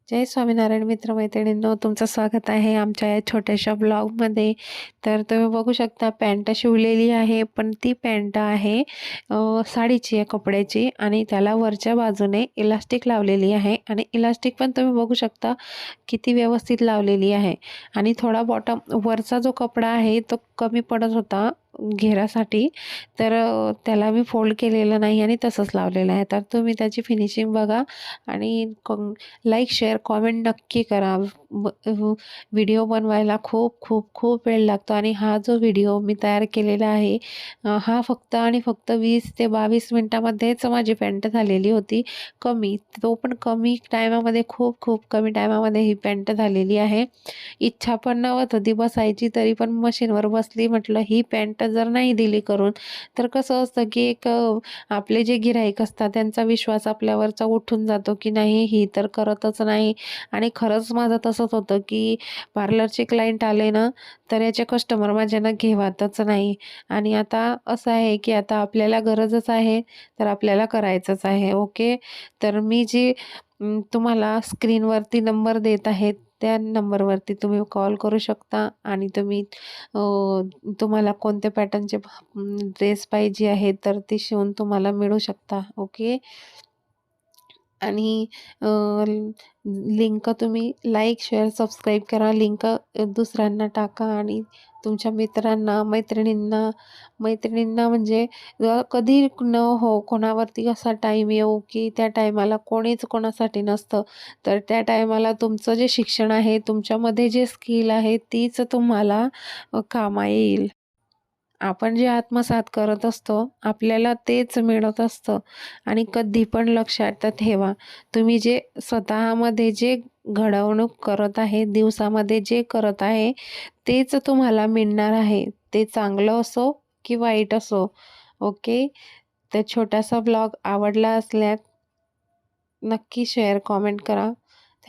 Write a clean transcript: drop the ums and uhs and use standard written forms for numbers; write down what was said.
जय स्वामीनारायण मित्र-मैत्रिणींनो, तुमचं स्वागत आहे आमच्या या छोट्याशा ब्लॉगमध्ये. तर तुम्ही बघू शकता पॅन्ट शिवलेली आहे, पण ती पॅन्ट आहे साडीची आहे कपड्याची आणि त्याला वरच्या बाजूने इलास्टिक लावलेली आहे आणि इलास्टिक पण तुम्ही बघू शकता किती व्यवस्थित लावलेली आहे. आणि थोडा बॉटम वरचा जो कपडा आहे तो कमी पडत होता घेरासाठी, तर त्याला मी फोल्ड केलेलं नाही आणि तसंच लावलेलं आहे. तर तुम्ही त्याची फिनिशिंग बघा आणि लाईक, शेअर, कॉमेंट नक्की करा. व्हिडिओ बनवायला खूप खूप खूप वेळ लागतो आणि हा जो व्हिडिओ मी तयार केलेला आहे हा फक्त आणि फक्त 20 ते 22 मिनटामध्येच माझी पॅन्ट झालेली होती. तो पण कमी टायमामध्ये, खूप खूप कमी टायमामध्ये ही पॅन्ट झालेली आहे. इच्छा पण नव्हत होती बसायची, तरी पण मशीनवर बसली. म्हटलं ही पॅन्ट जर नाही दिली करून तर कसं असतं की आपले जे गिऱ्हाईक असतात त्यांचा विश्वास आपल्यावरचा उठून जातो की नाही ही तर करतच नाही. आणि खरंच माझं तसंच होतं की पार्लरचे क्लायंट आले ना तर याचे कस्टमर माझ्यानं घेवातच नाही. आणि आता असं आहे की आता आपल्याला गरजच आहे तर आपल्याला करायचंच आहे. ओके. तर मी जी तुम्हाला स्क्रीनवरती नंबर देत आहे त्या नंबरवरती तुम्ही कॉल करू शकता आणि तुम्हाला कोणत्या पॅटर्नचे ड्रेस पाहिजे आहे तर ते शिवून तुम्हाला मिळू शकता. ओके. आणि लिंक तुम्ही लाईक, शेअर, सबस्क्राईब करा. लिंक दुसऱ्यांना टाका आणि तुमच्या मित्रांना, मैत्रिणींना म्हणजे कधी न हो कोणावरती असा टाईम येऊ की त्या टायमाला कोणीच कोणासाठी नसतं. तर त्या टायमाला तुमचं जे शिक्षण आहे, तुमच्यामध्ये जे स्किल आहे तीच तुम्हाला कामा येईल. आपण जे आत्मसात करत असतो आपल्याला तेच मिळत असतं. आणि कधी पण लक्षात ठेवा, तुम्ही जे स्वतःमध्ये जे घडवणूक करत आहे, दिवसामध्ये जे करत आहे तेच तुम्हाला मिळणार आहे. ते चांगलं असो की वाईट असो. ओके. तर छोटासा ब्लॉग आवडला असल्यास नक्की शेअर, कॉमेंट करा.